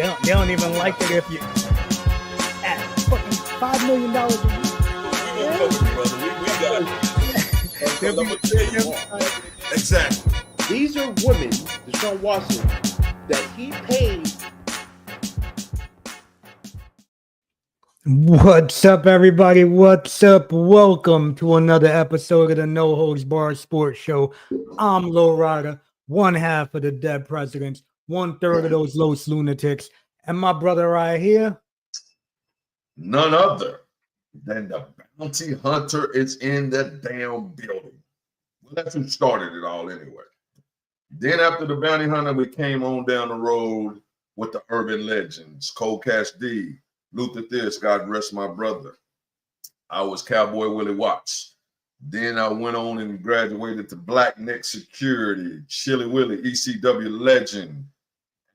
They don't even like it if you at fucking $5 million a year. Exactly. These are women, Deshaun Watson, that he paid. What's up, everybody? What's up? Welcome to another episode of the No Holds Barred Sports Show. I'm LowRyda, one half of the dead presidents, 1/3 of those Los lunatics, and my brother right here. None other than the bounty hunter is in the damn building. Well, that's who started it all anyway. Then after the bounty hunter, we came on down the road with the urban legends, Cold Cash D, Luther This, God rest my brother. I was Cowboy Willie Watts. Then I went on and graduated to Black Neck Security, Chili Willie, ECW legend,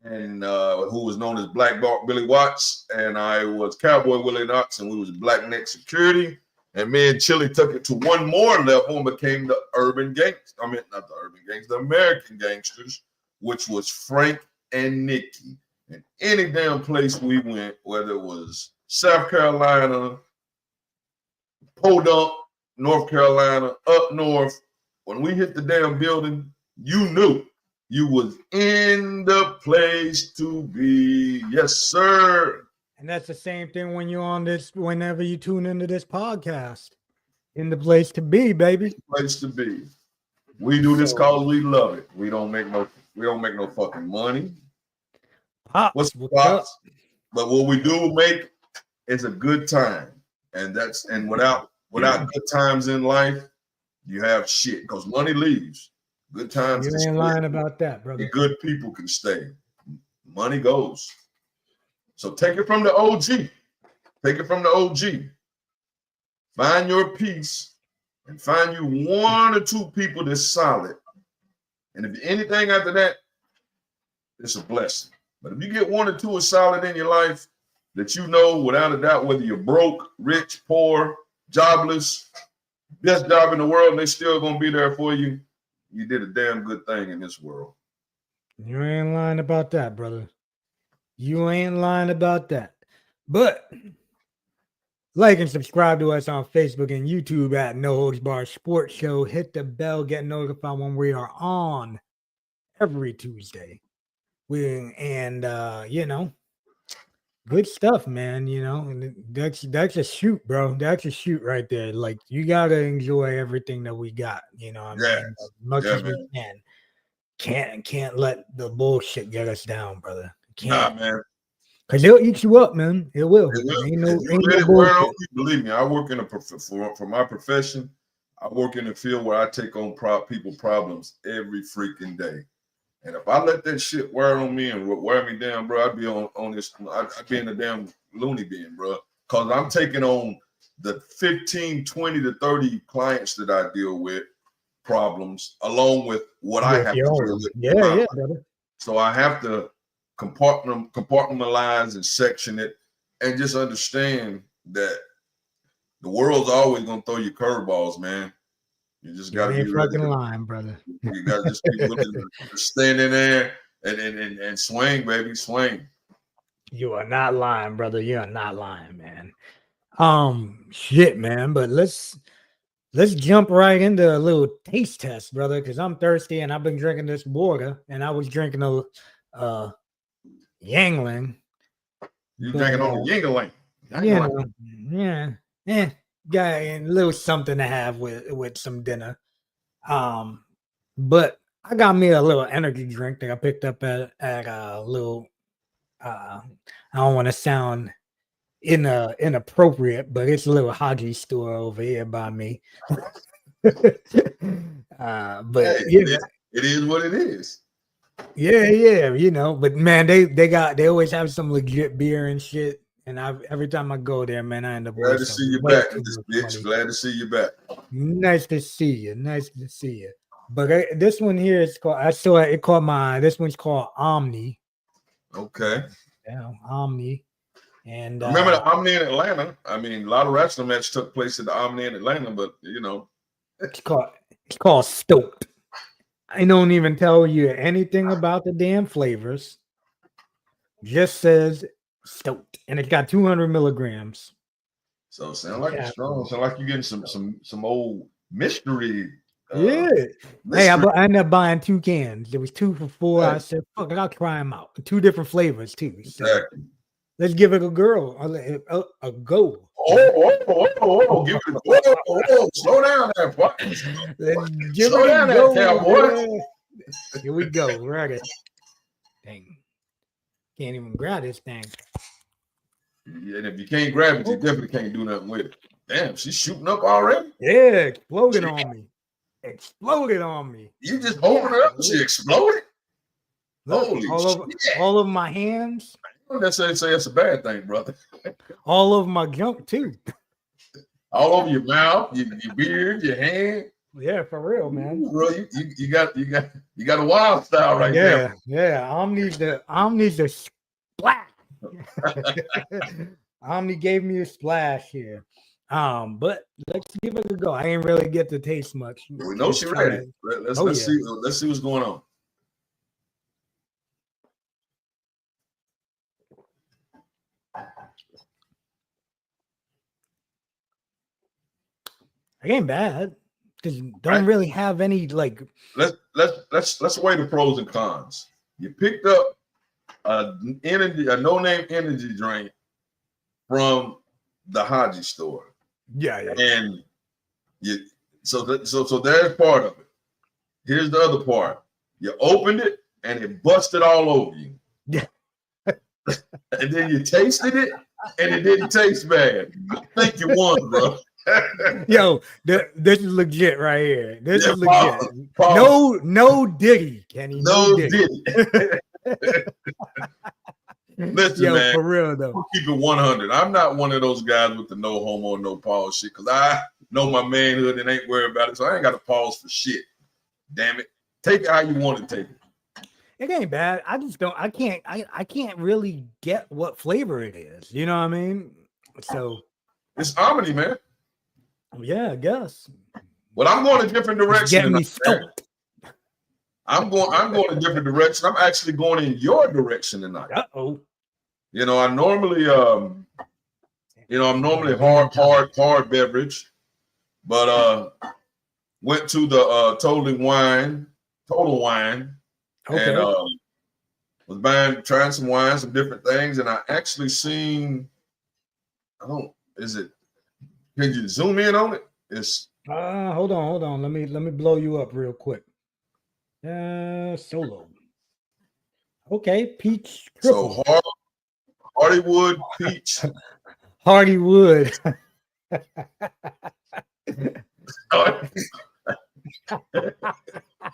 and who was known as Black Bart Billy Watts. And I was Cowboy Willie Watts, and we was Black Neck Security. And me and Chili took it to one more level and became the urban gangsters. I mean, not the urban gangsters, the American gangsters, which was Frank and Nikki. And any damn place we went, whether it was South Carolina, Podunk, North Carolina, up north, when we hit the damn building, you knew you was in the place to be. Yes, sir. And that's the same thing when you're on this, whenever you tune into this podcast. In the place to be, baby. Place to be. We do this cause we love it. We don't make no fucking money. What's pops? But what we do make is a good time. And without good times in life, you have shit. Because money leaves. Good times. You ain't lying about that, brother. And good people can stay. Money goes. So take it from the OG. Take it from the OG. Find your peace and find you one or two people that's solid. And if anything after that, it's a blessing. But if you get one or two solid in your life that you know without a doubt, whether you're broke, rich, poor, jobless, best job in the world, and they're still going to be there for you, you did a damn good thing in this world. You ain't lying about that, brother. You ain't lying about that. But like and subscribe to us on Facebook and YouTube at No Holds Barred Sports Show. Hit the bell, get notified when we are on every Tuesday. Good stuff, man. And that's a shoot, bro. That's a shoot right there. Like, you gotta enjoy everything that we got. As much as we can. Can't let the bullshit get us down, brother. Can't, man. Because it'll eat you up, man. It will. Ain't no bullshit. Believe me, I work for my profession. I work in a field where I take on people problems every freaking day. And if I let that shit wear on me and wear me down, bro, I'd be on this. I'd be in a damn loony bin, bro. Because I'm taking on the 15, 20 to 30 clients that I deal with, problems, along with what I have to deal with. Yeah, brother. So I have to compartmentalize and section it and just understand that the world's always going to throw you curveballs, man. You just got to be fucking lying, brother. You got to just be willing to stand in there and swing, baby, swing. You are not lying, brother. You are not lying, man. Shit, man. But let's jump right into a little taste test, brother, because I'm thirsty and I've been drinking this water, and I was drinking a Yangling. You drinking on the Yingling? Got a little something to have with some dinner. But I got me a little energy drink that I picked up at a little. I don't want to sound inappropriate, but it's a little Haji store over here by me. But it is what it is. Yeah, but man, they always have some legit beer and shit. And every time I go there, man, I end up glad to see you back, bitch. Glad to see you back. Nice to see you. But this one here is called. I saw it called my. This one's called Omni. Okay. Yeah, Omni. And remember the Omni in Atlanta? I mean, a lot of wrestling matches took place at the Omni in Atlanta, but it's called Stoked. I don't even tell you anything about the damn flavors. just says stoked, and it's got 200 milligrams. So it sounds like it's strong. Sound like you're getting some old mystery. Yeah. Hey, I ended up buying 2 cans. There was 2 for $4. I said, fuck it, I'll try them out. 2 different flavors too. So Exactly. let's give it a go. Give it slow down there, boy. Let's give Slow it down a there, go. cowboy. Here we go. Right. Dang. Can't even grab this thing. Yeah, and if you can't grab it, you definitely can't do nothing with it. Damn, she's shooting up already? Yeah, exploded on me. Exploded on me. You just holding it up and she exploded? Look, Holy all of my hands. I don't necessarily say it's a bad thing, brother. All of my junk too. All over your mouth, your beard, your hand. Yeah, for real, man. Ooh, bro, you got a wild style right there. Yeah. Omni the splash. Omni gave me a splash here. But let's give it a go. I ain't really get to taste much. We know she's ready. Let's see what's going on. It ain't bad. Because don't really have any like. Let's weigh the pros and cons. You picked up a no-name energy drink from the Haji store. Yeah. And so there's part of it. Here's the other part. You opened it and it busted all over you. Yeah. And then you tasted it and it didn't taste bad. I think you won, bro. Yo, this is legit right here. This is legit. Pause. No Diddy, Kenny. No Diddy. Listen, yo, man, for real though. Keep it 100. I'm not one of those guys with the no homo, no pause shit, because I know my manhood and ain't worried about it. So I ain't got to pause for shit. Damn it. Take it how you want to take it. It ain't bad. I just don't. I can't really get what flavor it is. You know what I mean? So it's Omni, man. Yeah, I guess. Well, I'm going a different direction. Get me stoked. I'm going a different direction. I'm actually going in your direction tonight. Uh-oh. You know, I'm normally hard beverage, but went to the Total Wine, okay. and was trying some wine, some different things, and I actually seen. Can you zoom in on it? It's hold on. Let me blow you up real quick. Solo. Okay, peach. Triple. So Hardywood peach. Hardywood.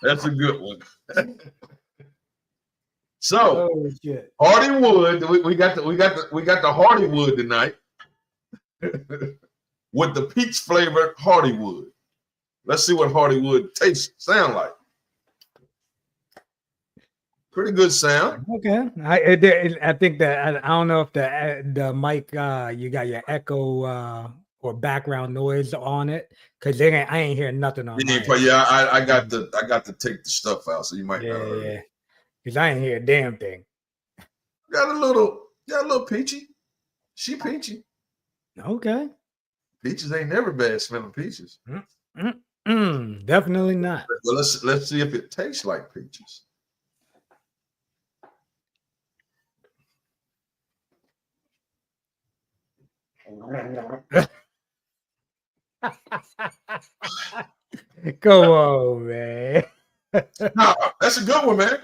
That's a good one. So Hardywood, we got the Hardywood tonight. With the peach flavored Hardywood. Let's see what Hardywood sound like. Pretty good sound. Okay. I think that I don't know if the mic you got your echo or background noise on it, because I ain't hearing nothing on it. Yeah, I got to take the stuff out, so you might because I ain't hear a damn thing. Got a little peachy. She peachy. Okay. Peaches ain't never bad smelling peaches. Definitely not. Well, let's see if it tastes like peaches. Come on, man. No, that's a good one, man.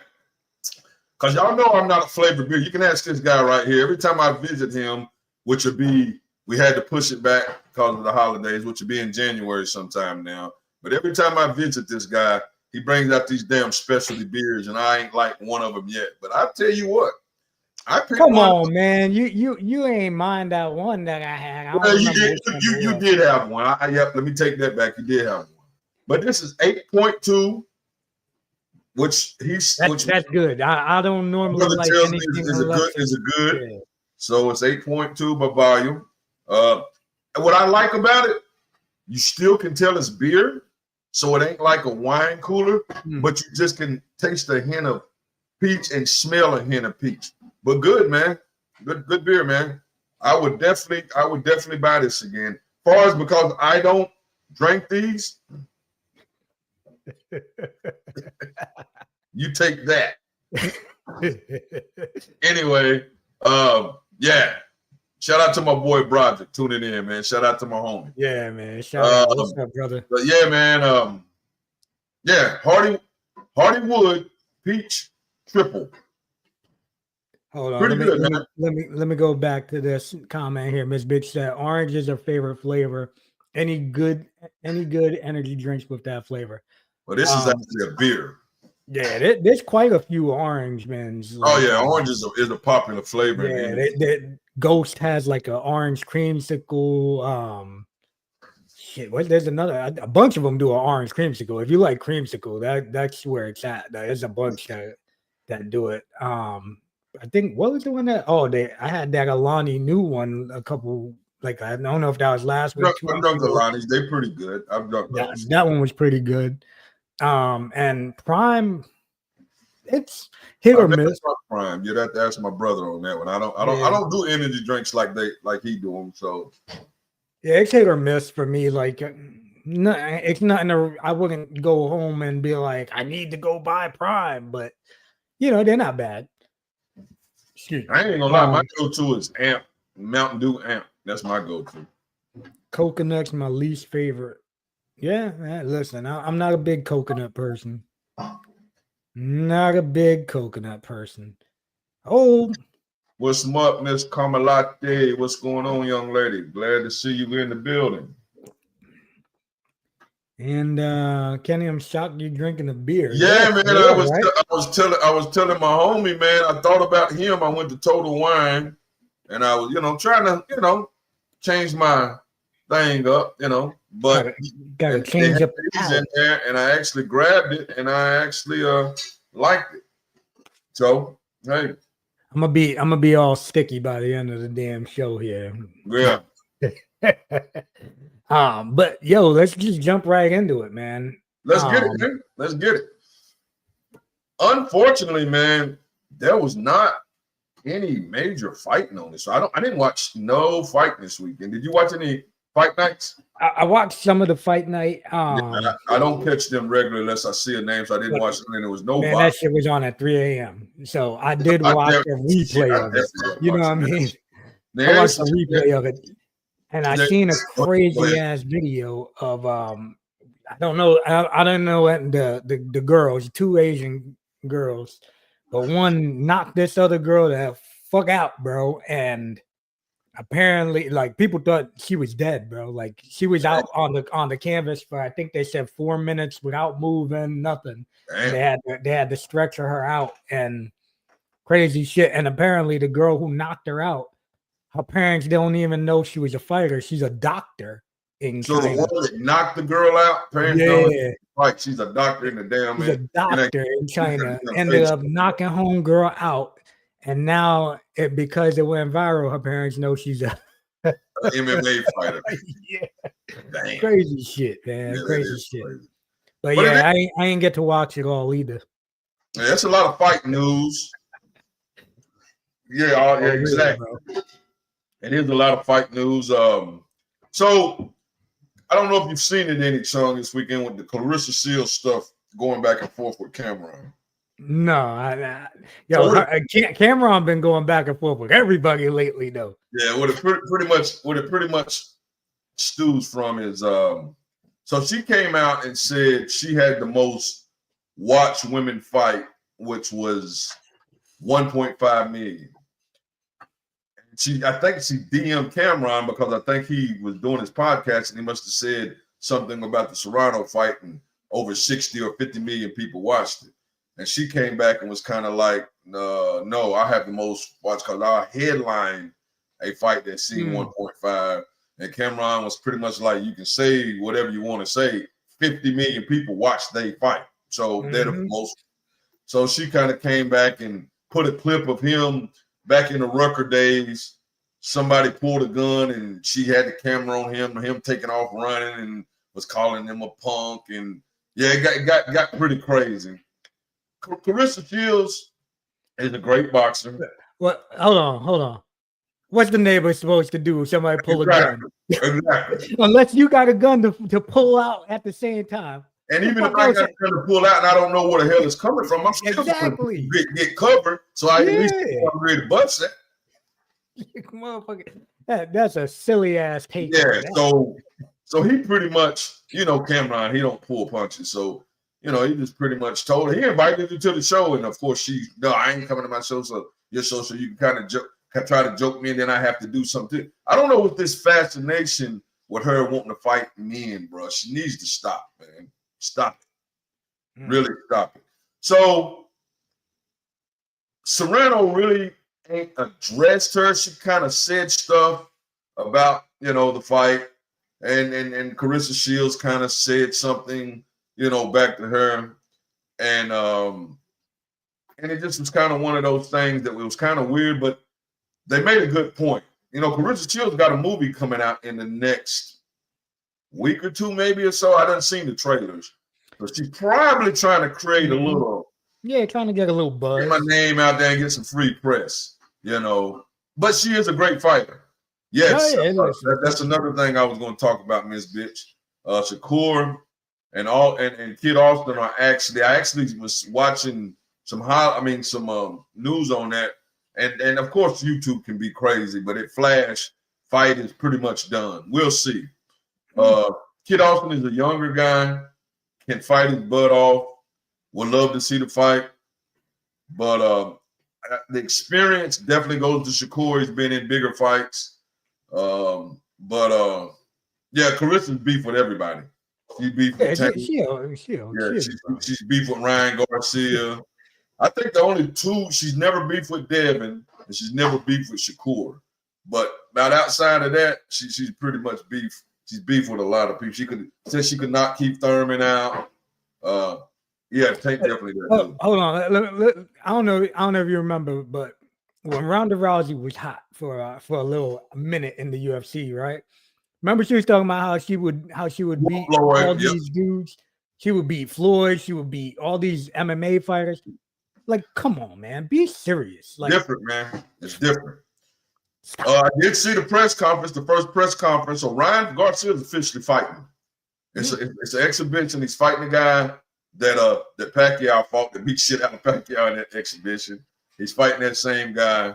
Because y'all know I'm not a flavored beer. You can ask this guy right here. Every time I visit him, which would be, we had to push it back because of the holidays, which will be in January sometime now. But every time I visit this guy, he brings out these damn specialty beers, and I ain't like one of them yet. But I tell you what, come on, man. You ain't mind that one that I had. You did have one. Let me take that back. You did have one. But this is 8.2, which that's good. I don't normally like anything is a good. Yeah. So it's 8.2 by volume. What I like about it, you still can tell it's beer, so it ain't like a wine cooler, but you just can taste a hint of peach and smell a hint of peach. But good, man. Good beer, man. I would definitely buy this again. As far as because I don't drink these, you take that. Anyway, yeah. Shout out to my boy Broderick tuning in, man. Shout out to my homie. Yeah, man. Shout out. What's up, brother? But yeah, man. Yeah, Hardywood peach triple. Hold on. Pretty good, man. Let me go back to this comment here. Miss Bitch said orange is her favorite flavor. Any good energy drinks with that flavor. Well, this is actually a beer. Yeah, there's quite a few orange men's. Oh yeah, orange is a popular flavor. Yeah, Ghost has like an orange creamsicle. Shit, there's a bunch of them do an orange creamsicle. If you like creamsicle, that's where it's at. There's a bunch that do it. I think what was the one that? Oh, I had that Alani new one a couple. Like I don't know if that was last week. I've drunk the Alani's. They're pretty good. I've drunk those. That one was pretty good. And Prime, it's hit or miss. Prime, you'd have to ask my brother on that one. I don't do energy drinks like he do them. So yeah, it's hit or miss for me. Like, it's nothing. I wouldn't go home and be like, I need to go buy Prime, but they're not bad. Excuse me. I ain't gonna lie, my go-to is Amp, Mountain Dew Amp. That's my go-to. Coconut's my least favorite. Yeah, man, listen, I'm not a big coconut person. Not a big coconut person. Oh. What's up, Miss Carmelate? What's going on, young lady? Glad to see you in the building. And Kenny, I'm shocked you're drinking a beer. Yeah, man. I was telling my homie, man, I thought about him. I went to Total Wine and I was, trying to, change my thing up, but gotta change up in there, and I actually grabbed it and I actually liked it. So hey, I'm gonna be all sticky by the end of the damn show here. Yeah. But yo, let's just jump right into it, man. Let's get it, man. Let's get it. Unfortunately, man, there was not any major fighting on this. So I didn't watch no fight this weekend. Did you watch any fight nights? I watched some of the fight night. I don't catch them regularly unless I see a name, so I didn't watch them. And there was no man, that shit was on at 3 a.m. So I did watch a replay of it. You know what I mean? I watched a replay of it. And I seen a crazy ass video of I don't know the girls, 2 Asian girls, but one knocked this other girl the fuck out, bro. And apparently, like, people thought she was dead, bro. Like, she was out on the canvas for, I think they said 4 minutes without moving, nothing. They had to stretcher her out and crazy shit. And apparently, the girl who knocked her out, her parents don't even know she was a fighter. She's a doctor in China. So the one that knocked the girl out, parents know like she's a doctor in the damn. She's a doctor in China. Ended up knocking homegirl out, and now because it went viral, her parents know she's a MMA fighter. Yeah, damn. Crazy shit, man. Yeah, crazy shit. Crazy. But yeah, I ain't get to watch it all either. Yeah, that's a lot of fight news. Yeah, exactly. Really, it is a lot of fight news. So I don't know if you've seen it any, Chung, this weekend with the Clarissa Shields stuff going back and forth with Cameron. No, Cameron been going back and forth with everybody lately, though. Yeah, what it pretty much stews from is so she came out and said she had the most watched women fight, which was 1.5 million. I think she DM'd Cameron because I think he was doing his podcast and he must have said something about the Serrano fight and over 60 or 50 million people watched it. And she came back and was kind of like, no, I have the most watched because I headlined a fight that seen 1.5. And Cameron was pretty much like, you can say whatever you want to say. 50 million people watched they fight. So they're the most. So she kind of came back and put a clip of him back in the Rucker days. Somebody pulled a gun and she had the camera on him taking off running and was calling him a punk. And yeah, it got pretty crazy. Clarissa Shields, He's a great boxer. What? Hold on. What's the neighbor supposed to do if somebody pull a gun? Exactly. Unless you got a gun to pull out at the same time. And even if I got a gun to pull out and I don't know where the hell it's coming from, I'm still exactly get covered. So I at least I'm ready to bust it. Motherfucker, that's a silly ass take. Yeah. So he pretty much, Cameron, he don't pull punches. So, he just pretty much told her, he invited her to the show. And of course no, I ain't coming to my show. So your show, so you can kind of try to joke me and then I have to do something. I don't know what this fascination with her wanting to fight men, bro. She needs to stop, man. Stop it. Really stop it. So Serrano really ain't addressed her. She kind of said stuff about, the fight. And Carissa Shields kind of said something, back to her. And it just was kind of one of those things that was kind of weird, but they made a good point. Carissa Shields got a movie coming out in the next week or two, maybe or so. I done seen the trailers. But she's probably trying to create a little. Yeah, trying to get a little buzz. Get my name out there and get some free press, But she is a great fighter. Yes. That's another thing I was going to talk about, Miss Bitch. Shakur and Kid Austin I actually was watching some news on that. And of course YouTube can be crazy, but at Flash, fight is pretty much done. We'll see. Kid Austin is a younger guy, can fight his butt off. Would love to see the fight. But the experience definitely goes to Shakur. He's been in bigger fights. Carissa's beef with everybody. She's beef with she's beef with Ryan Garcia. I think the only two she's never beefed with Devin and she's never beefed with Shakur. But about outside of that, she's pretty much beef. She's beef with a lot of people. Said she could knock Keith Thurman out. Tank definitely does. Hold on. I don't know if you remember, but when Ronda Rousey was hot for a little minute in the UFC, right? Remember she was talking about how she would beat Floyd, all these dudes. She would beat Floyd. She would beat all these MMA fighters. Like, come on, man, be serious. Like, different, man. It's different. I did see the press conference, the first press conference. So Ryan Garcia is officially fighting. It's an exhibition. He's fighting a guy that Pacquiao fought, that beat shit out of Pacquiao in that exhibition. He's fighting that same guy.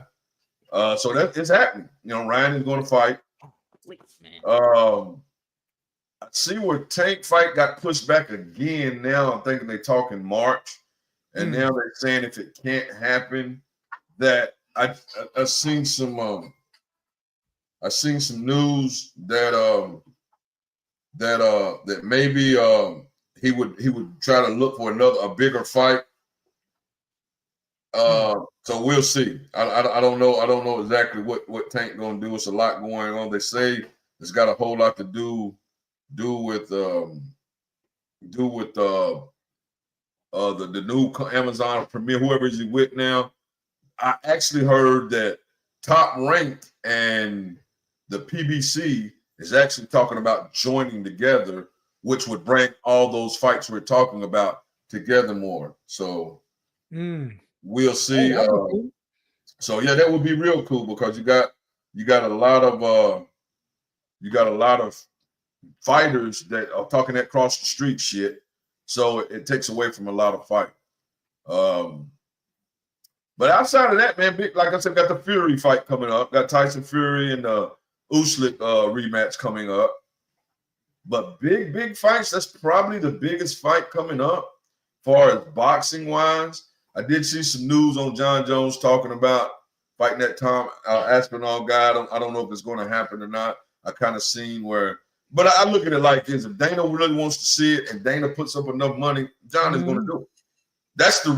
So that is happening. Ryan is going to fight. I see where Tank fight got pushed back again. Now I'm thinking they're talking March, and now they're saying if it can't happen, that I've seen some news that maybe he would try to look for a bigger fight. So we'll see. I don't know. I don't know exactly what Tank gonna do. It's a lot going on. They say it's got a whole lot to do with the new Amazon Premier, whoever he's with now. I actually heard that Top Rank and the PBC is actually talking about joining together, which would bring all those fights we're talking about together more. So we'll see. Cool. So yeah, that would be real cool because you got a lot of fighters that are talking that cross the street shit. So it takes away from a lot of fight. But outside of that, man, like I said, got the Fury fight coming up. Got Tyson Fury and Usyk rematch coming up. But big fights, that's probably the biggest fight coming up as far as boxing wise. I did see some news on John Jones talking about fighting that Tom Aspinall guy. I don't know if it's going to happen or not. I kind of seen where, but I look at it like this: if Dana really wants to see it and Dana puts up enough money, John is going to do it. That's the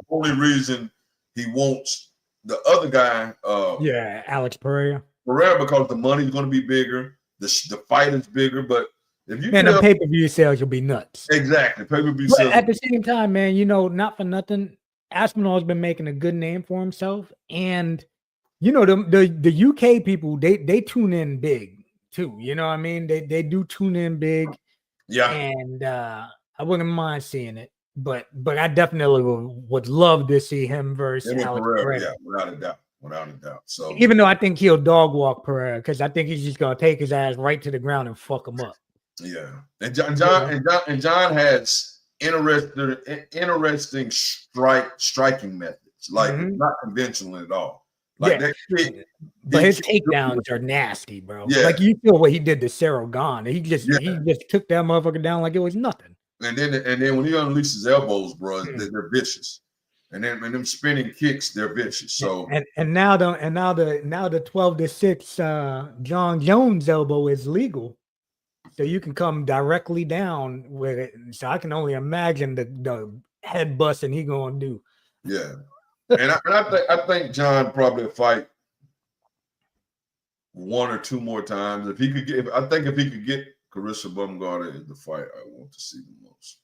only reason he wants the other guy. Alex Pereira, because the money's going to be bigger, the fight is bigger, but if you the pay-per-view sales will be nuts. Exactly, pay-per-view sales. At the same time, man, not for nothing, Aspinall's been making a good name for himself, and the UK people they tune in big too. You know what I mean? They do tune in big. Yeah, and I wouldn't mind seeing it. but I definitely would love to see him versus Alex Pereira. Yeah, without a doubt. Without a doubt. So even though I think he'll dog walk Pereira, because I think he's just gonna take his ass right to the ground and fuck him up. yeah. And John has interesting striking methods. Like not conventional at all. Like that kick, but his takedowns are nasty, bro. Yeah. Like you feel what he did to Cyril Gahn. He just took that motherfucker down like it was nothing. And then when he unleashes elbows, bro, they're vicious. And then when them spinning kicks, they're vicious. So and now the 12-6 John Jones elbow is legal. So you can come directly down with it. So I can only imagine the head busting he gonna do. Yeah. And I think John probably fight one or two more times. If he could get Carissa Bumgarner in the fight, I want to see the most.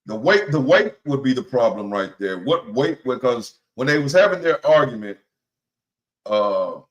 The weight would be the problem right there. What weight? Because when they was having their argument, Carissa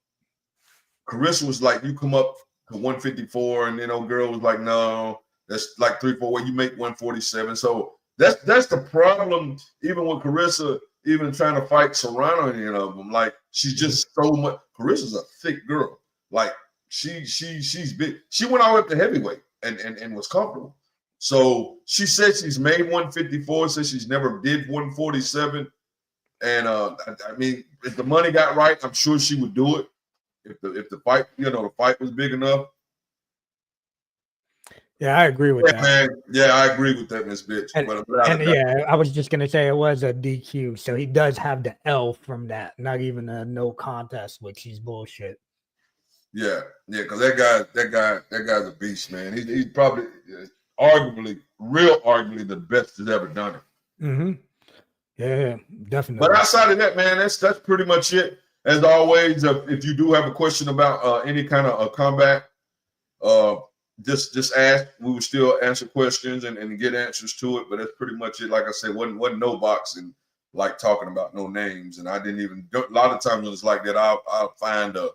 was like, "You come up to 154," and then old girl was like, "No, that's like 3-4 weight. You make 147." So that's the problem. Even with Carissa, even trying to fight Serrano and any of them, like she's just so much. Carissa's a thick girl. Like she's big. She went all the way up to heavyweight and was comfortable. So she said she's made 154, says she's never did 147. And I mean, if the money got right, I'm sure she would do it. If the fight, the fight was big enough. Yeah, I agree with that. Man. Yeah, I agree with that, Miss Bitch. I was just gonna say it was a DQ, so he does have the L from that, not even a no contest, which is bullshit. Yeah, because that guy's a beast, man. He's probably arguably the best that's ever done it. Yeah, definitely. But outside of that, man, that's pretty much it. As always, if you do have a question about any kind of combat, just ask. We will still answer questions and get answers to it. But that's pretty much it. Like I said, wasn't no boxing like talking about no names, and I didn't even. A lot of times when it's like that, I'll find a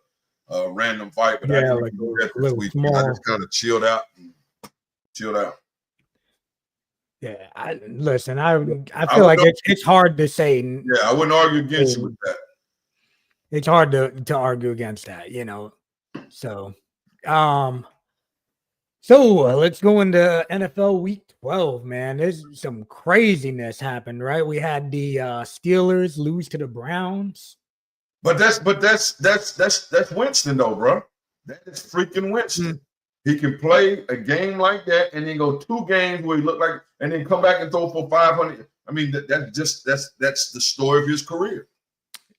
random fight, but I didn't do that this week. I just kind of chilled out. Yeah, I feel like it's hard to say. Yeah, I wouldn't argue against you with that. It's hard to argue against that, So, let's go into NFL Week 12, man. There's some craziness happened, right? We had the Steelers lose to the Browns. But that's Winston though, bro. That is freaking Winston. He can play a game like that and then go 2 games where he look like, and then come back and throw for 500. I mean, that's the story of his career.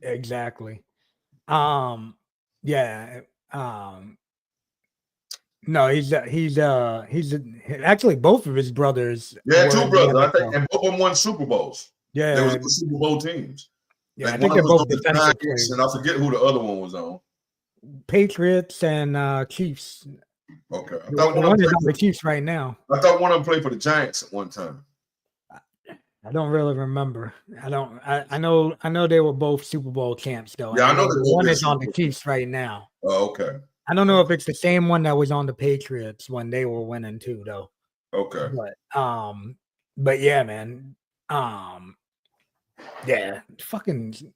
Exactly. No, he's actually both of his brothers. Yeah, 2 brothers, I think, and both of them won Super Bowls. Yeah, there was the Super Bowl teams. Yeah, I think they're both defensive players. And I forget who the other one was on. Patriots and Chiefs. Okay, I thought one is on the Chiefs right now. I thought one of them played for the Giants at one time. I don't really remember. I know they were both Super Bowl champs though. Yeah, I know one is on the Chiefs right now. Oh, okay. I don't know if it's the same one that was on the Patriots when they were winning too, though. Okay. But yeah, man. Yeah, fucking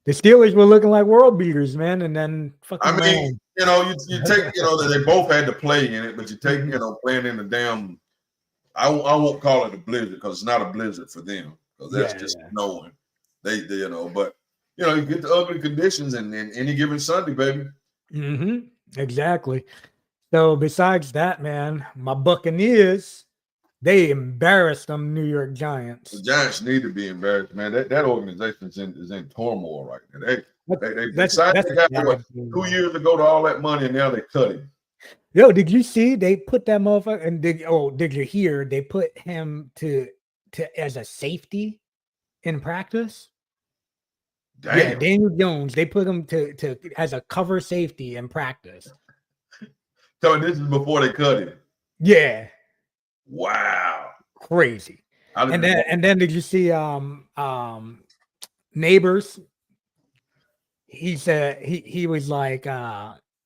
the Steelers were looking like world beaters, man, and then fucking. I mean, you take, they both had to play in it, but you take, playing in the damn. I won't call it a blizzard because it's not a blizzard for them because that's just snowing. They but you get the ugly conditions and any given Sunday, baby. Exactly. So besides that, man, my Buccaneers, they embarrassed them New York Giants. The Giants need to be embarrassed, man. That organization is in turmoil right now. They signed the guy 2 years ago to all that money, and now they cut him. Yo, did you see they put that motherfucker? And did you hear they put him to as a safety in practice? Damn. Yeah, Daniel Jones. They put him to as a cover safety in practice. So this is before they cut him. Yeah. Wow. Crazy. And then did you see Neighbors? He said he was like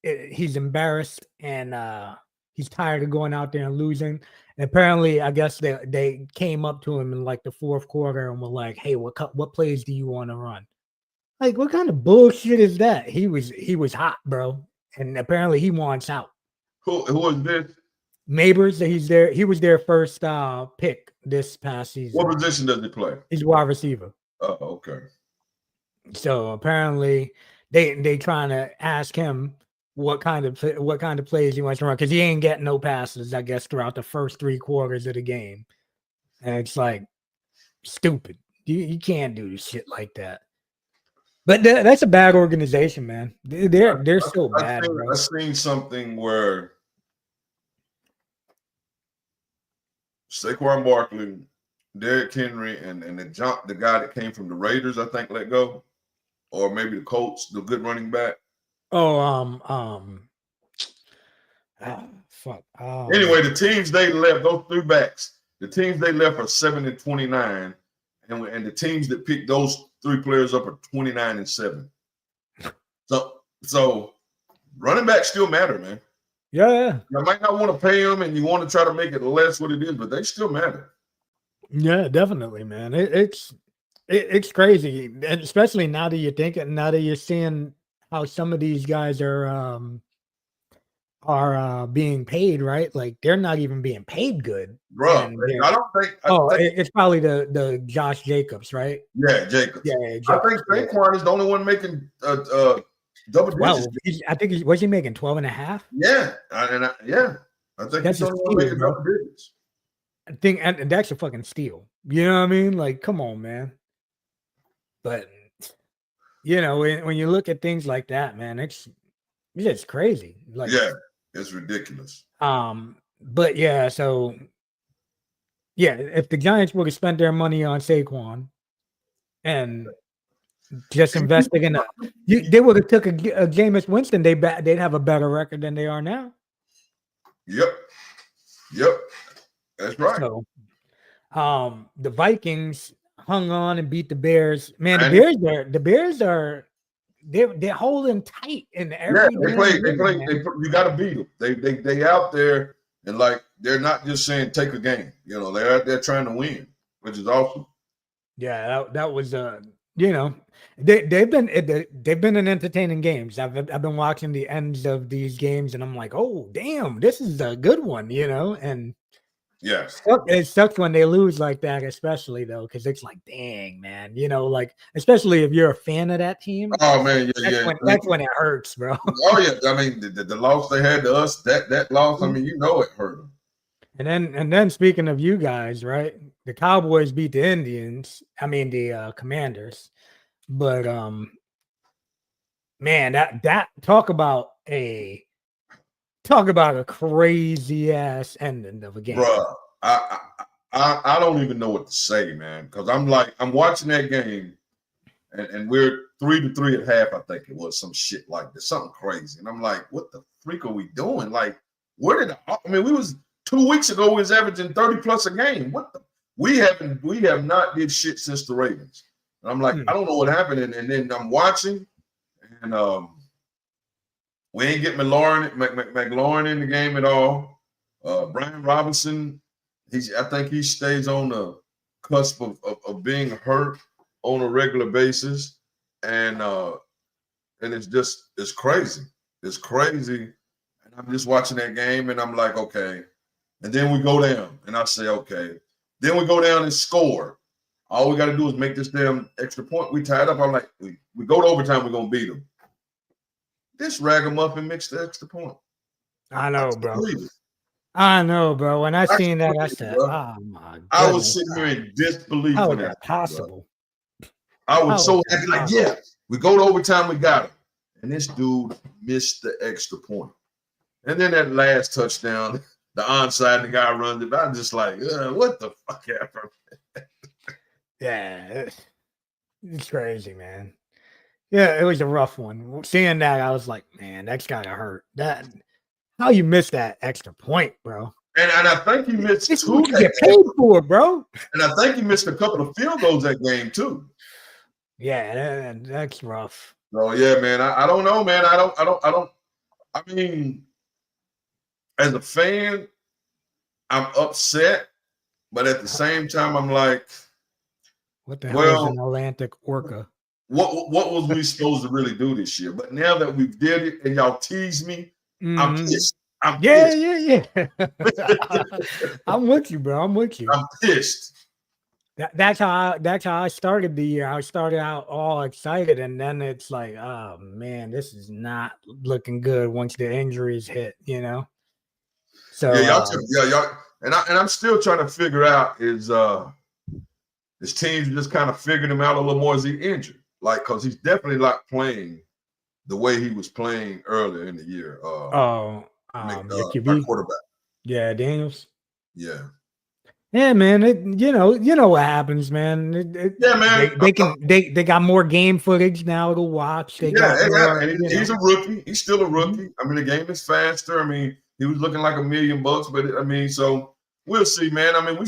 he's embarrassed and he's tired of going out there and losing. apparently, I guess they came up to him in like the fourth quarter and were like, "Hey, what plays do you want to run?" Like, what kind of bullshit is that? He was hot, bro, and apparently he wants out. Who is this? Neighbors, he was their first pick this past season. What position does he play? He's wide receiver. Oh, okay. So apparently they trying to ask him what kind of plays he wants to run because he ain't getting no passes, I guess, throughout the first 3 quarters of the game. And it's like stupid. You can't do shit like that. But that's a bad organization, man. They're so bad, bro. I've seen something where Saquon Barkley, Derrick Henry, and the guy that came from the Raiders, I think, let go, or maybe the Colts, the good running back. Fuck. Anyway, the teams they left, those 3 backs, the teams they left are 7-29, and the teams that picked those 3 players up are 29-7. So running backs still matter, man. Yeah. You might not want to pay them, and you want to try to make it less what it is, but they still matter. Yeah, definitely, man. It's crazy, and especially now that you're seeing how some of these guys are being paid, right? Like they're not even being paid good, bro. I don't think. It's probably the Josh Jacobs, right? Yeah, Jacobs. Yeah, I think Saquon is the only one making double digits. I think was he making 12.5? Yeah, I think that's he's the only one making double digits. I think, and that's a fucking steal. You know what I mean? Like, come on, man. But you know, when you look at things like that, man, it's crazy. Like, yeah, it's ridiculous. But yeah, so yeah, if the Giants would have spent their money on Saquon and just investing in they would have took a Jameis Winston, they'd have a better record than they are now. Yep, that's right. So, the Vikings hung on and beat the Bears. Man, the Bears are they're holding tight in every. Yeah, they play. You got to beat them. They out there and like they're not just saying take a game. You know, they're out there trying to win, which is awesome. Yeah, that was you know, they've been in entertaining games. I've been watching the ends of these games and I'm like, oh damn, this is a good one, you know. And yes, it sucks when they lose like that, especially though, because it's like, dang, man, you know, like especially if you're a fan of that team. Oh man, that's when it hurts, bro. Oh yeah, I mean the loss they had to us, that loss, I mean, you know, it hurt them. And then speaking of you guys, right? The Cowboys beat the Indians. I mean the Commanders. But man, that talk about a crazy ass ending of a game. Bruh, I don't even know what to say, man, because I'm watching that game and we're 3-3 at half, I think it was, some shit like this, something crazy. And I'm like, what the freak are we doing? Like, we was 2 weeks ago, we was averaging 30 plus a game. We have not did shit since the Ravens. And I'm like, I don't know what happened. And then I'm watching, and we ain't get McLaurin in the game at all. Brian Robinson, I think he stays on the cusp of being hurt on a regular basis. And it's crazy. It's crazy. And I'm just watching that game and I'm like, okay. And then we go down and I say, okay. Then we go down and score. All we got to do is make this damn extra point. We tied up. I'm like, we go to overtime, we're going to beat them. This ragamuffin mixed the extra point. I know, bro. I know, bro. When I seen that, I said, oh my God. I was sitting here in disbelief. How is that possible? I was so happy, like, yeah, we go to overtime, we got him. And this dude missed the extra point. And then that last touchdown, the onside, the guy runs it. I'm just like, what the fuck happened? Yeah, it's crazy, man. Yeah, it was a rough one. Seeing that, I was like, man, that's gotta hurt. How you missed that extra point, bro? And I think you missed two. You get paid for it, bro. And I think you missed a couple of field goals that game too. Yeah, that's rough. So yeah, man, I don't know, man. I mean, as a fan, I'm upset, but at the same time, I'm like, What the hell is an well, Atlantic orca? what was we supposed to really do this year? But now that we've did it and y'all tease me, I'm Mhm. pissed. I'm Yeah, pissed. yeah. I'm with you, bro. I'm with you. I'm pissed. That's how I started the year. I started out all excited, and then it's like, oh man, this is not looking good once the injuries hit, you know. Yeah, So y'all, and I'm still trying to figure out is teams just kind of figuring him out a little more. Is he injured? Like, because he's definitely not playing the way he was playing earlier in the year. your Our QB, quarterback. yeah, Daniels. Yeah. Yeah, man. You know what happens, man. Yeah, man. They got more game footage now to watch. They got more, And you he's know. a rookie. He's still a Mhm. rookie. I mean, the game is faster. I mean, he was looking like $1 million, but I mean, so we'll see, man. I mean, I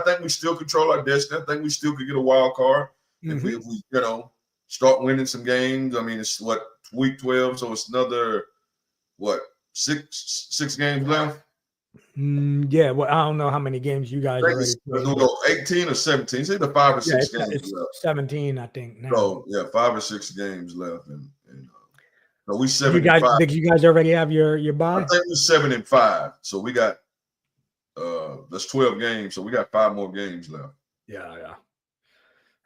think we still control our destiny. I think we still could get a wild card if we start winning some games. I mean, it's what, week 12, so it's another what, six games left. Yeah, well, I don't know how many games you guys I think already it's played, but 18 or 17. It's either 5 or yeah, 6 games it's left. 17, I think now. So yeah, 5 or 6 games left, and so we You 7 and guys, 5. did you guys already have your I bye? think we're 7 and 5. So we got that's 12 games. So we got 5 more games left. Yeah.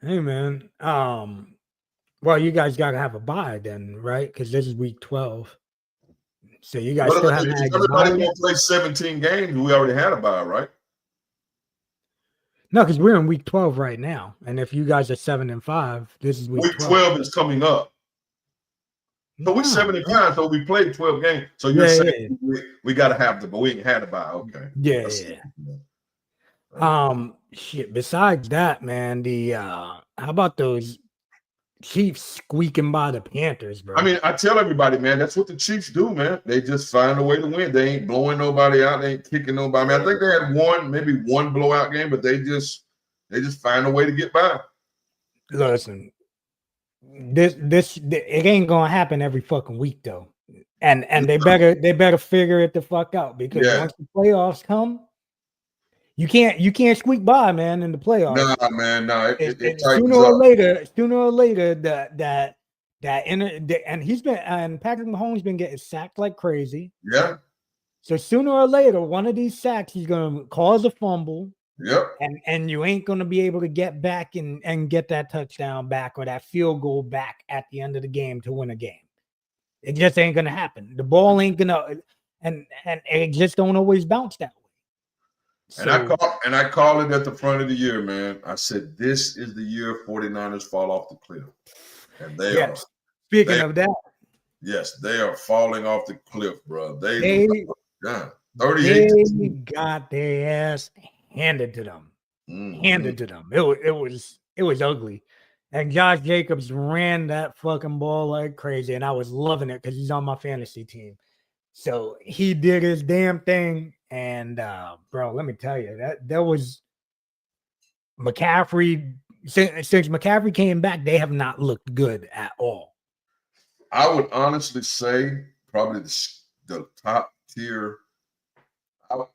Hey, man. Well, you guys got to have a bye then, right? Because this is week 12. So you guys still haven't If had your everybody bye yet? gonna play 17 games, we already had a bye, right? No, because we're in week 12 right now. And if you guys are 7 and 5, this is week Week 12. 12 is coming up. So we're 7 and 5, so we played 12 games. So you're saying we got to have the, but we ain't had a bye. Okay. Yeah. Shit. Besides that, man, how about those Chiefs squeaking by the Panthers, bro? I mean, I tell everybody, man, that's what the Chiefs do, man. They just find a way to win. They ain't blowing nobody out. They ain't kicking nobody. I mean, I think they had maybe one blowout game, but they just find a way to get by. Listen, it ain't gonna happen every fucking week though, and they better figure it the fuck out, because once the playoffs come, you can't squeak by, man, in the playoffs. Nah, man, no. It Sooner or later, and Patrick Mahomes been getting sacked like crazy. Yeah. So sooner or later, one of these sacks, he's gonna cause a fumble. Yep. And you ain't gonna be able to get back and get that touchdown back or that field goal back at the end of the game to win a game. It just ain't gonna happen. The ball ain't gonna, and it just don't always bounce that way. So, and I call it at the front of the year, man. I said, this is the year 49ers fall off the cliff. And they are. Speaking of that. Yes, they are falling off the cliff, bro. They 38. They got their ass handed to them. Handed to them. It was ugly. And Josh Jacobs ran that fucking ball like crazy. And I was loving it because he's on my fantasy team. So he did his damn thing. And bro, let me tell you, that was McCaffrey. Since McCaffrey came back, they have not looked good at all. I would honestly say probably the top tier,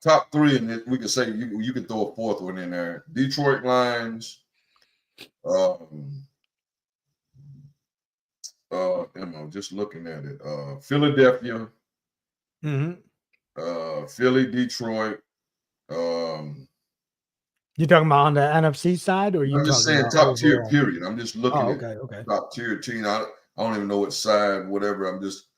top 3, and we could say you could throw a 4th one in there. Detroit Lions, just looking at it, Philadelphia, Philly, Detroit. You talking about on the NFC side, or I'm just saying top tier period. I'm just looking at top tier team. I don't even know what side, whatever. I'm just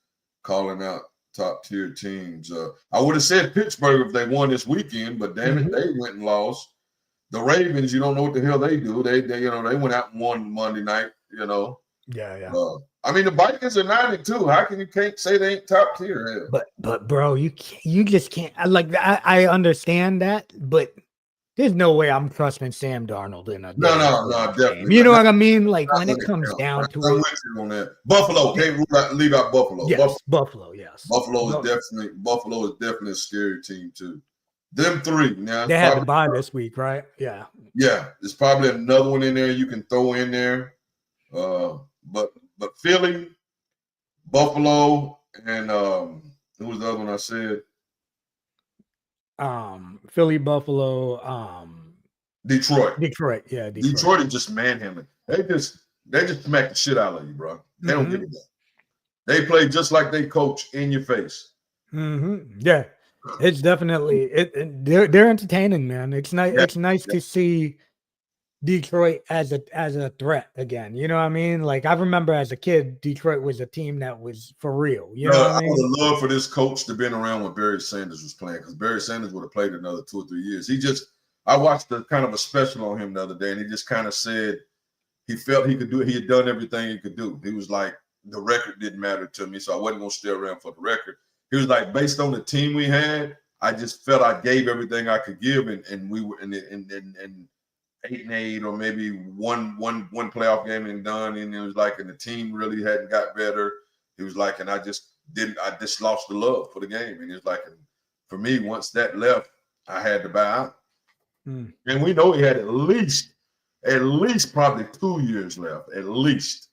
calling out top tier teams. I would have said Pittsburgh if they won this weekend, but damn it, they went and lost. The Ravens, you don't know what the hell they do. They went out and won Monday night. Yeah. I mean, the Vikings are 9-2. How can you can't say they ain't top tier? But bro, you just can't. I understand that, but there's no way I'm trusting Sam Darnold in a no, definitely. You know what I mean? Like when it comes down to it, on that. Buffalo, can't leave out Buffalo. Yes, Buffalo. Yes, Buffalo is definitely a scary team too. Them 3 now. They had to buy this week, right? Yeah. There's probably another one in there you can throw in there. But Philly, Buffalo, and who was the other one I said? Philly, Buffalo, Detroit. Detroit. Yeah, Detroit is just manhandling. They just smack the shit out of you, bro. They don't give a damn. They play just like they coach in your face. Yeah, it's definitely they're entertaining, man. It's nice. Yeah, It's nice to see Detroit as a threat again. You know what I mean? Like I remember as a kid, Detroit was a team that was for real. You know what I I mean? would have loved for this coach to been around when Barry Sanders was playing, because Barry Sanders would have played another 2 or 3 years. I watched a kind of a special on him the other day, and he just kind of said he felt he could do it. He had done everything he could do. He was like, the record didn't matter to me, so I wasn't gonna stay around for the record. He was like, based on the team we had, I just felt I gave everything I could give, and we were in 8-8 or maybe one playoff game and done. And it was like, and the team really hadn't got better. He was like, and I just lost the love for the game. And he was like, and for me, once that left, I had to buy out. And we know he had at least probably 2 years left, at least.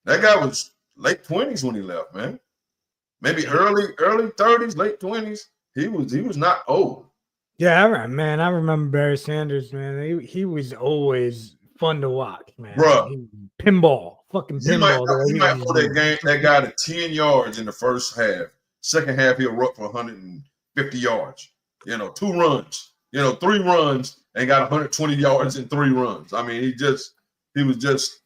That guy was late 20s when he left, man. Maybe early 30s, late 20s. He was not old. Yeah, I remember Barry Sanders, man. He was always fun to watch, man. Bro, fucking he might pinball. put that guy to 10 yards in the first half. Second half, he'll run for 150 yards. 2 runs. 3 runs and got 120 yards in 3 runs. I mean, he was just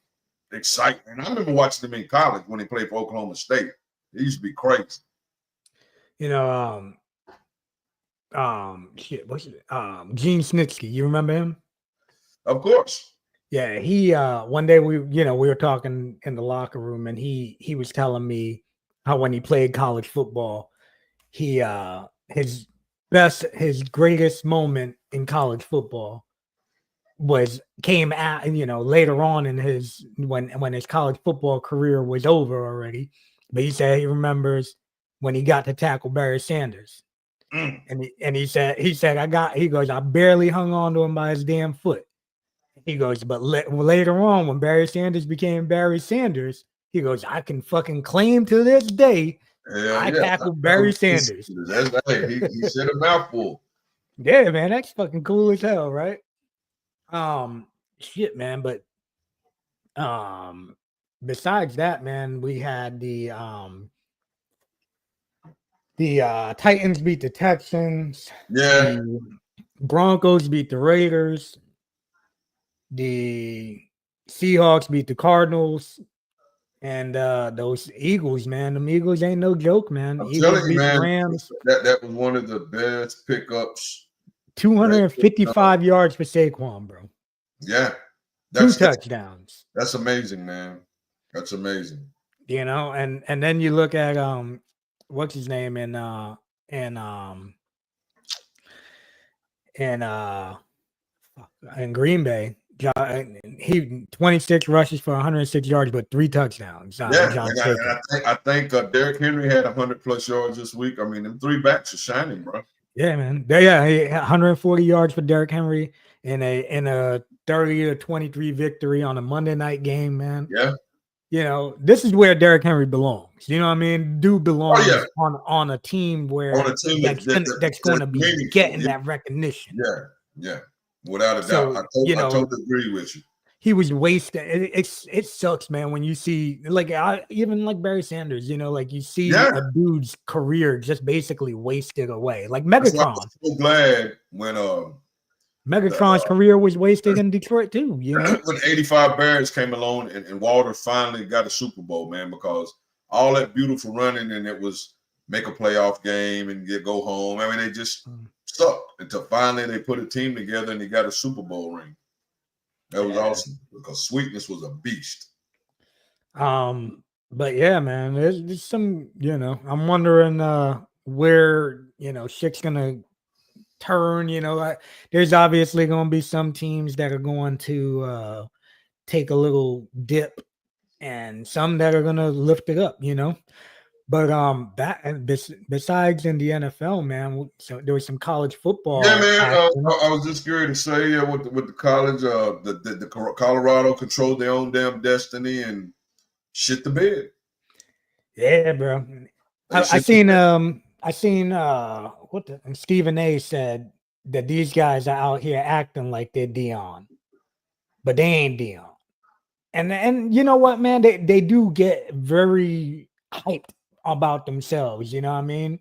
exciting. And I remember watching him in college when he played for Oklahoma State. He used to be crazy. Gene Snitsky, you remember him? Of course. Yeah, he one day we were talking in the locker room, and he was telling me how when he played college football, he his greatest moment in college football came at later on in his when his college football career was over already. But he said he remembers when he got to tackle Barry Sanders. And he said I barely hung on to him by his damn foot. He goes, but later on when Barry Sanders became Barry Sanders, he goes, I can fucking claim to this day I tackled Barry Sanders. He said a mouthful. Yeah, man, that's fucking cool as hell, right? Shit, man, but besides that, man, we had the Titans beat the Texans. Yeah. The Broncos beat the Raiders. The Seahawks beat the Cardinals. And those Eagles, man, them Eagles ain't no joke, man. I'm Eagles telling you, beat man, Rams. That was one of the best pickups. 255 yards for Saquon, bro. Yeah. 2 touchdowns. That's amazing, man. That's amazing. And then you look at what's his name in Green Bay. He 26 rushes for 106 yards, but 3 touchdowns. I think Derrick Henry had 100+ yards this week. I mean, them 3 backs are shining, bro. Yeah, man. He 140 yards for Derrick Henry in a 30-23 victory on a Monday night game, man. Yeah. This is where Derrick Henry belongs. You know what I mean? Dude belongs on a team where that's going to be getting that recognition. Yeah. Without a doubt. I totally agree with you. He was wasted. It sucks, man, when you see even like Barry Sanders, you see a dude's career just basically wasted away. Like Megatron. I'm so glad when Megatron's career was wasted in Detroit too. When 85 Bears came along and Walter finally got a Super Bowl, man, because all that beautiful running and it was make a playoff game and go home. I mean, they just sucked until finally they put a team together and they got a Super Bowl ring. That was awesome because Sweetness was a beast. But yeah, man, there's some, I'm wondering where, shit's gonna turn. There's obviously gonna be some teams that are going to take a little dip and some that are gonna lift it up, But besides in the NFL, man, so there was some college football. Yeah, man. I was just curious to say, with the college, the Colorado controlled their own damn destiny and shit the bed. Yeah, bro. I seen I seen and Stephen A said that these guys are out here acting like they're Dion, but they ain't Dion. And you know what, man? They do get very hyped about themselves, you know what I mean?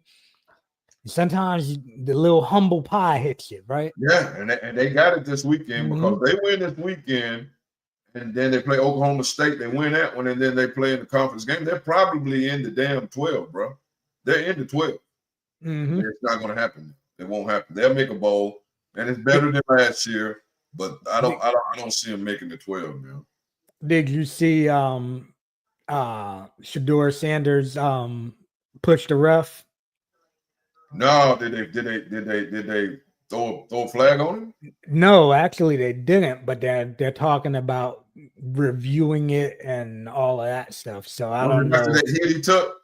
Sometimes the little humble pie hits you, right? Yeah, and they got it this weekend because they win this weekend, and then they play Oklahoma State. They win that one, and then they play in the conference game. They're probably in the damn 12, bro. They're in the 12. It's not going to happen. It won't happen. They'll make a bowl, and it's better than last year. But I don't see them making the 12, man. Did you see Shador Sanders push the ref? No, did they throw a flag on him? No, actually they didn't, but they're talking about reviewing it and all of that stuff. So I don't know. After that hit he took?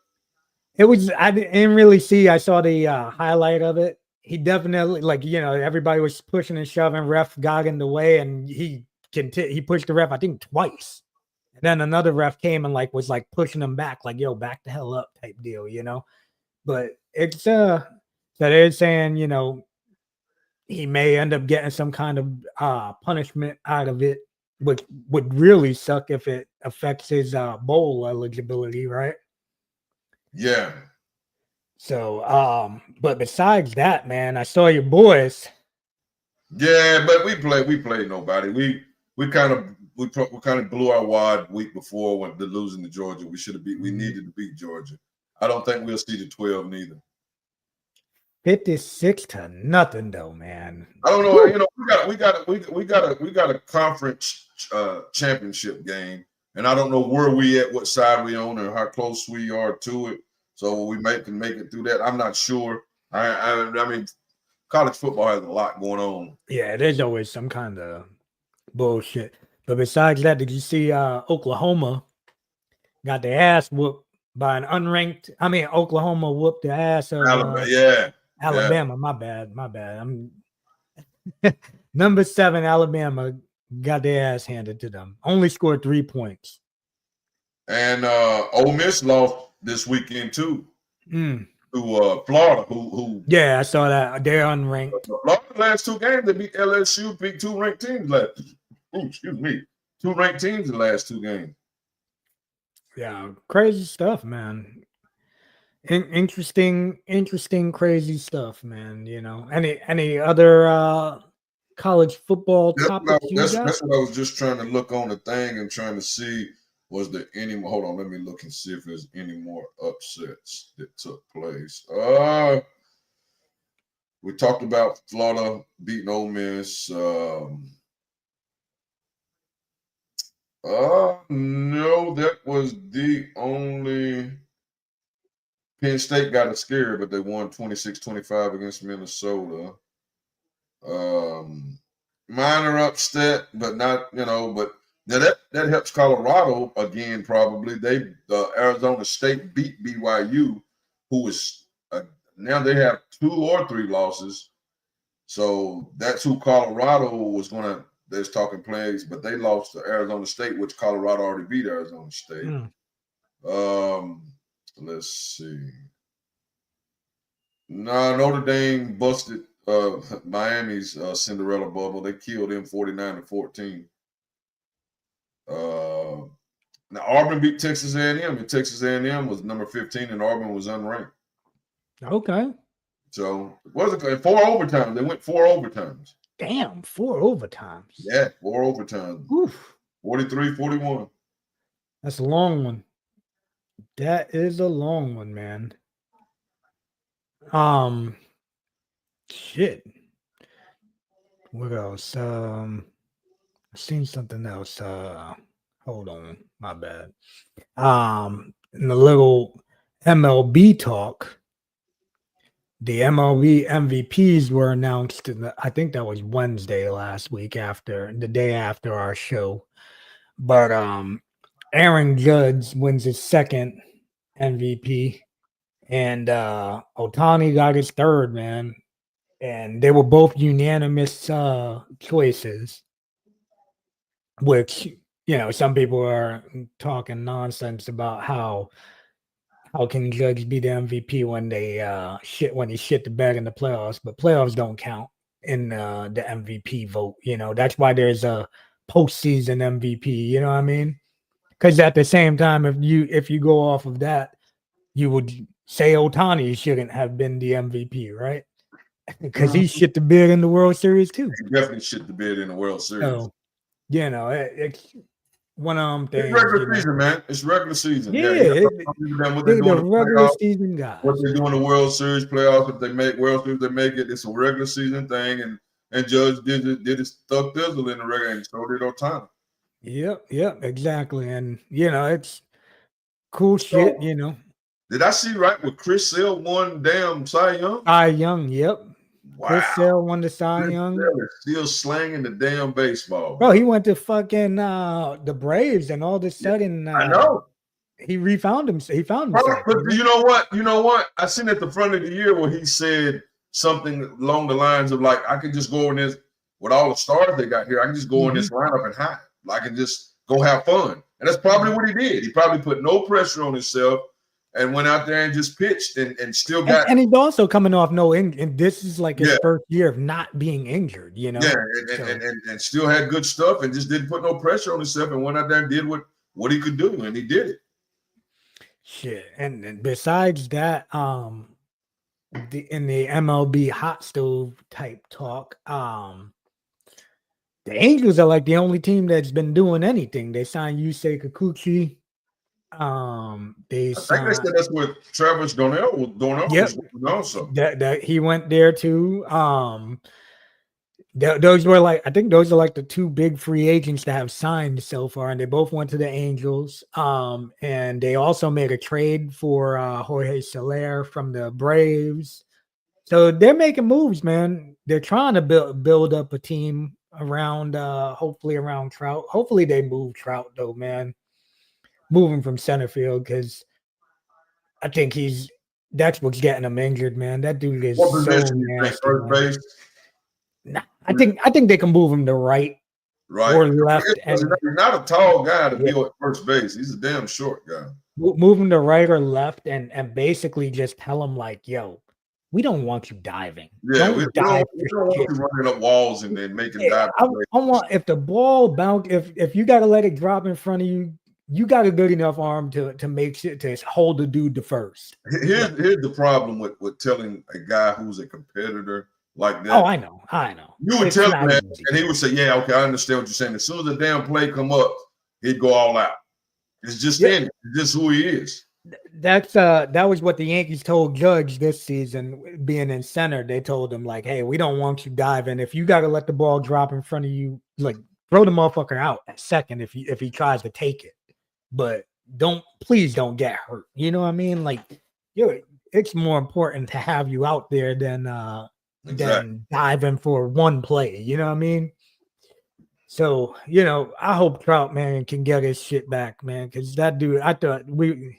I didn't really see. I saw the highlight of it. He definitely, like, you know, everybody was pushing and shoving. Ref got in the way, and he pushed the ref, I think, twice. And then another ref came and was pushing him back, like, yo, back the hell up type deal, you know. But it's that they're saying, you know, he may end up getting some kind of punishment out of it, which would really suck if it affects his bowl eligibility, right? Yeah. So, but besides that, man, I saw your boys. Yeah, but we played nobody. We kind of blew our wad week before when losing to Georgia. We needed to beat Georgia. I don't think we'll see the 12 neither. 56-0 though, man. I don't know. You know, we got a conference championship game, and I don't know where we at, what side we on, or how close we are to it. So we can make it through that. I'm not sure. I mean, college football has a lot going on. Yeah, there's always some kind of bullshit. But besides that, did you see Oklahoma got their ass whooped by an unranked? I mean, Oklahoma whooped the ass of Alabama. Yeah. My bad. I'm number 7. Alabama got their ass handed to them. Only scored 3 points. And Ole Miss lost this weekend too to Florida. Who? Yeah, I saw that. They're unranked. Florida last 2 games they beat LSU, beat 2 ranked teams last. Excuse me, 2 ranked teams in the last 2 games. Yeah, crazy stuff, man. Interesting, crazy stuff, man. You know, any other college football topics? That's what I was just trying to look on the thing and trying to see, was there any more? Hold on, let me look and see if there's any more upsets that took place. We talked about Florida beating Ole Miss. No, that was the only. Penn State got a scare, but they won 26-25 against Minnesota. Minor upset, but not, you know, but now that helps Colorado again, probably. Arizona State beat BYU, who is now they have 2 or 3 losses. So that's who Colorado was gonna. There's talking plays, but they lost to Arizona State, which Colorado already beat Arizona State. Let's see. No, Notre Dame busted Miami's Cinderella bubble. They killed them 49-14. Now Auburn beat Texas A&M, and Texas A&M was number 15, and Auburn was unranked. Okay. So it wasn't 4 overtimes. They went 4 overtimes. Damn, 4 overtimes. Yeah, 4 overtimes. 43-41. That's a long one. That is a long one, man. Shit. What else? I've seen something else. Hold on, my bad. In the little MLB talk, the MLB MVPs were announced I think that was Wednesday last week, the day after our show. But Aaron Judge wins his 2nd MVP, and Ohtani got his 3rd, man. And they were both unanimous choices, which, you know, some people are talking nonsense about how how can Judge be the MVP when they shit the bed in the playoffs? But playoffs don't count in the MVP vote. That's why there's a postseason MVP. You know what I mean? Because at the same time, if you go off of that, you would say Ohtani shouldn't have been the MVP, right? Because he shit the bed in the World Series too. He definitely shit the bed in the World Series. So, it's one of them things. It's regular season, man. It's regular season. Yeah, the regular season guys. What they do in the World Series playoffs, if they make World Series, they make it. It's a regular season thing, and Judge did his stuck thizzle in the regular, and so did Ohtani. Yep, exactly. And it's cool shit. Did I see right with Chris Sale won damn Cy Young? Cy Young, yep. Wow. Chris Sale won the Cy Young. Still slanging the damn baseball. Bro, he went to fucking the Braves, and all of a sudden, I know. He found himself. But you know what? I seen at the front of the year where he said something along the lines of like, I can just go in this with all the stars they got here. I can just go in this lineup and hide. I can just go have fun. And that's probably what he did. He probably put no pressure on himself and went out there and just pitched and still got. And he's also coming off no injury. And this is like his first year of not being injured, Yeah, and still had good stuff and just didn't put no pressure on himself and went out there and did what he could do, and he did it. Shit. And besides that, in the MLB hot stove type talk, the Angels are like the only team that's been doing anything. They signed Yusei Kikuchi. I think they said that's what Travis Darnell was doing also. That he went there too. Those were I think those are like the two big free agents that have signed so far, and they both went to the Angels. And they also made a trade for Jorge Soler from the Braves. So they're making moves, man. They're trying to build up a team around hopefully around Trout. Hopefully they move Trout though, man. Moving from center field, because I think that's what's getting him injured, man. That dude is what position you think, first base? Nah, I think they can move him to right or left. He's not a tall guy to be at first base. He's a damn short guy. Move him to right or left, and basically just tell him like, yo, we don't want you diving. Yeah, we don't want you running up walls and then making dive. I want, if the ball bounce, if you got to let it drop in front of you, you got a good enough arm to make shit to hold the dude to first. Here's the problem with telling a guy who's a competitor like that. Oh, I know. You would tell him that, and he would say, "Yeah, okay, I understand what you're saying." As soon as the damn play come up, he'd go all out. It's just in it. It's just who he is. That was what the Yankees told Judge this season, being in center. They told him like, "Hey, we don't want you diving. If you got to let the ball drop in front of you, like throw the motherfucker out at second if he tries to take it, but please don't get hurt." You know what I mean? Like, it's more important to have you out there than diving for one play. You know what I mean? So I hope Trout, man, can get his shit back, man, because that dude, I thought we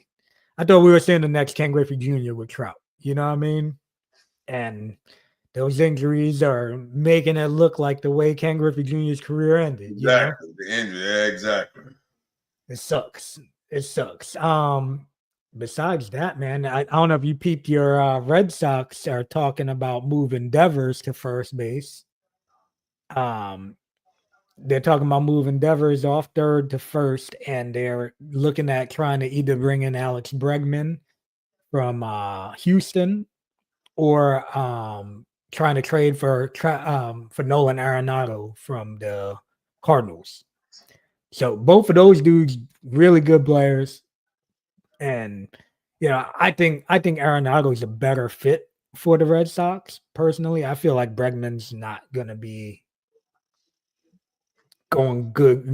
were seeing the next Ken Griffey Jr. with Trout. You know what I mean? And those injuries are making it look like the way Ken Griffey Jr.'s career ended. Exactly. The injury. Yeah, exactly. It sucks. Besides that, man, I don't know if you peeped your Red Sox are talking about moving Devers to first base. They're talking about moving Devers off third to first, and they're looking at trying to either bring in Alex Bregman from Houston or trying to trade for Nolan Arenado from the Cardinals. So both of those dudes, really good players. And, I think Arenado is a better fit for the Red Sox. Personally, I feel like Bregman's not going to be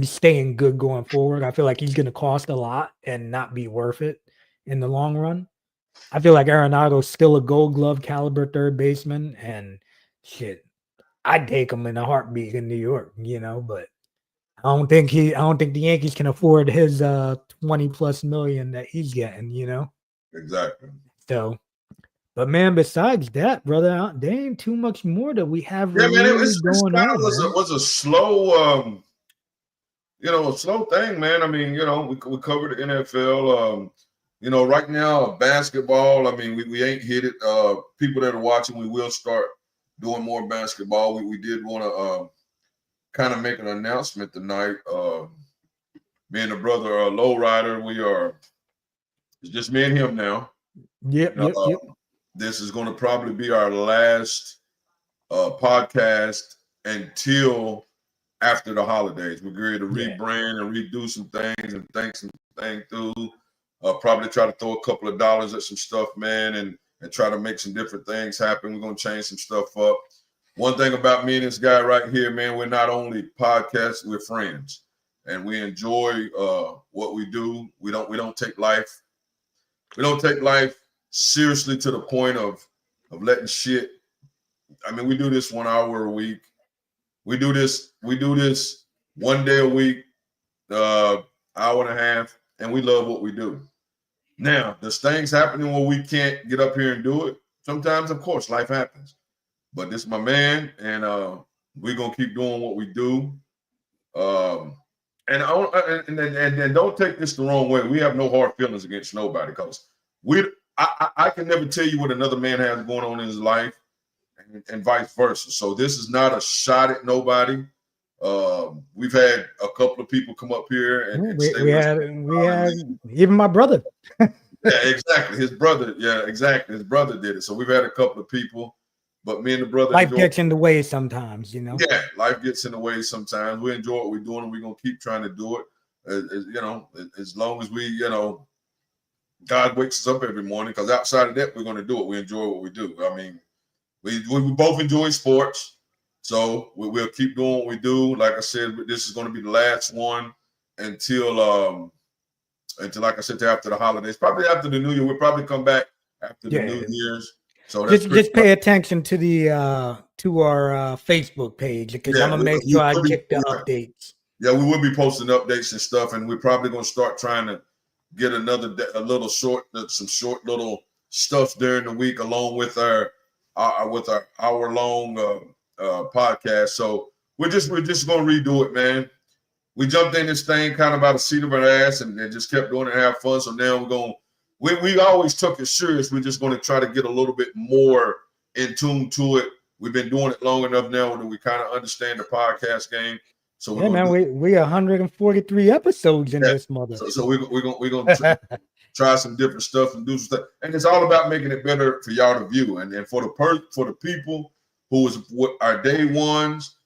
staying good going forward. I feel like he's going to cost a lot and not be worth it in the long run. I feel like Arenado's still a Gold Glove caliber third baseman, and shit, I'd take him in a heartbeat in New York, but I don't think the Yankees can afford his $20+ million that he's getting, Exactly. So, but man, besides that, brother, there ain't too much more that we have really going on. Was a slow a slow thing, man. I mean, we covered the NFL. right now, basketball, I mean, we ain't hit it. People that are watching, we will start doing more basketball. We did want to kind of make an announcement tonight. Me and the brother LowRyda, it's just me and him now. Yep. This is going to probably be our last podcast until after the holidays. We're going to rebrand and redo some things and think some things through. Probably try to throw a couple of dollars at some stuff, man, and try to make some different things happen. We're going to change some stuff up. One thing about me and this guy right here, man, we're not only podcasts, we're friends, and we enjoy what we do. We don't take life seriously to the point of letting shit. I mean, we do this 1 hour a week. We do this 1 day a week, hour and a half, and we love what we do. Now, there's things happening where we can't get up here and do it. Sometimes, of course, life happens. But this is my man, and we're gonna keep doing what we do. And don't take this the wrong way. We have no hard feelings against nobody, because I can never tell you what another man has going on in his life, and vice versa. So this is not a shot at nobody. We've had a couple of people come up here and we had even my brother. Yeah, exactly. His brother. Yeah, exactly. His brother did it. So we've had a couple of people, but me and the brother. Life gets in the way sometimes, you know. Yeah, life gets in the way sometimes. We enjoy what we're doing, and we're gonna keep trying to do it. As long as we, God wakes us up every morning. Because outside of that, we're gonna do it. We enjoy what we do. I mean, we both enjoy sports, so we'll keep doing what we do. Like I said, this is going to be the last one until like I said, after the holidays, probably after the New Year. We'll probably come back after the New Year's. So just pay attention to the to our Facebook page, because I'm gonna make sure I check the updates. Yeah, we will be posting updates and stuff, and we're probably going to start trying to get some short little stuff during the week, along with our hour-long podcast. So we're just going to redo it, man. We jumped in this thing kind of by the seat of our ass and just kept doing it and have fun. So now we always took it serious. We're just going to try to get a little bit more in tune to it. We've been doing it long enough now that we kind of understand the podcast game. So we 143 episodes in this mother. So we're gonna try some different stuff and do some stuff, and it's all about making it better for y'all to view. And for the people who was our day ones,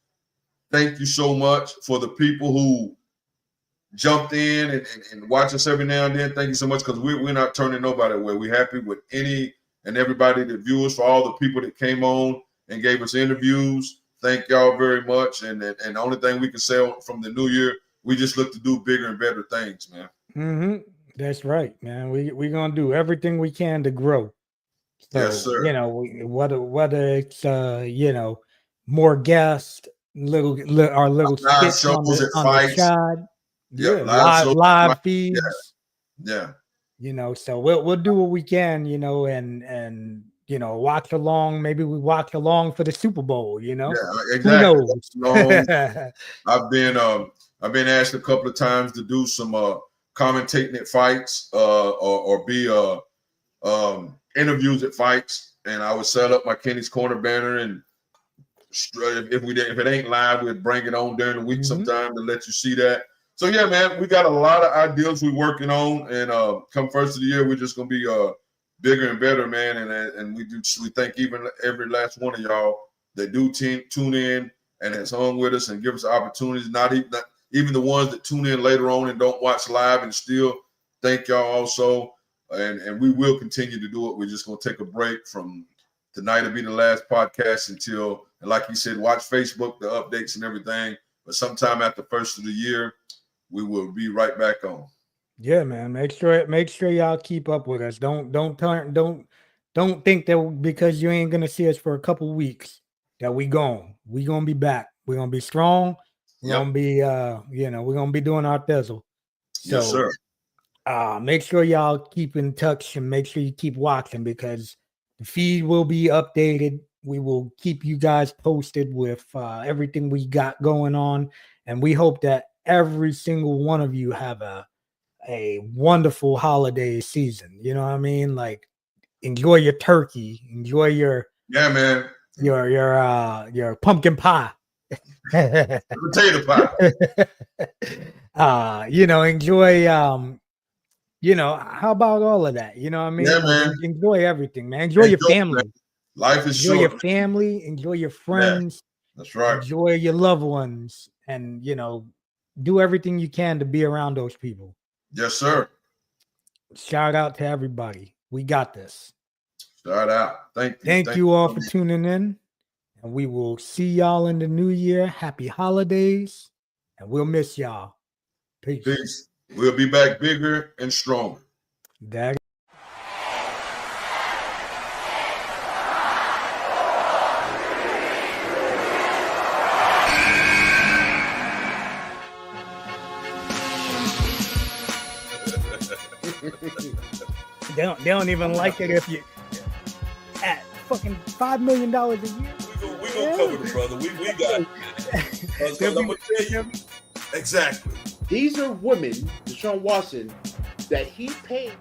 thank you so much. For the people who jumped in and watch us every now and then, thank you so much, because we're not turning nobody away. We're happy with any and everybody that views. For all the people that came on and gave us interviews, thank y'all very much. And the only thing we can say from the new year, we just look to do bigger and better things, man. Mm-hmm. That's right, man. We're gonna do everything we can to grow. So, yes, sir. Whether it's more guests, little skits on the side, live feeds. Yeah. So we'll do what we can, and watch along. Maybe we watch along for the Super Bowl, Yeah, exactly. Who knows? I've been asked a couple of times to do some commentating at fights, or be interviews at fights, and I would set up my Kenny's Corner banner, and if it ain't live, we'd bring it on during the week sometime to let you see that. So yeah, man, we got a lot of ideas we're working on, and come first of the year, we're just gonna be bigger and better, man. And we thank every last one of y'all that do tune in and has hung with us and give us opportunities. Not even the ones that tune in later on and don't watch live, and still thank y'all also. And we will continue to do it. We're just gonna take a break from tonight. Will be the last podcast until, and like he said, watch Facebook, the updates and everything. But sometime after first of the year, we will be right back on. Yeah, man. Make sure y'all keep up with us. Don't think that because you ain't gonna see us for a couple weeks that we gone. We gonna be back. We're gonna be strong. We're gonna be we're gonna be doing our thizzle. So, yes, sir. Make sure y'all keep in touch and make sure you keep watching, because the feed will be updated. We will keep you guys posted with everything we got going on, and we hope that every single one of you have a a wonderful holiday season. You know what I mean? Like, enjoy your turkey, enjoy your man. your pumpkin pie. Potato pie. Enjoy how about all of that? You know what I mean? Yeah, Like, man. enjoy everything, man. Enjoy your family. Man. Life is enjoy short. Your family, enjoy your friends. That's right. Enjoy your loved ones, and do everything you can to be around those people. Yes, sir. Shout out to everybody. We got this. Shout out. Thank you. Thank you all for tuning in. And we will see y'all in the new year. Happy holidays. And we'll miss y'all. Peace. Peace. We'll be back bigger and stronger. That They don't even like it if you at fucking $5 million a year. We gonna cover the brother. We got it. Because I'm gonna tell you exactly. These are women, Deshaun Watson, that he paid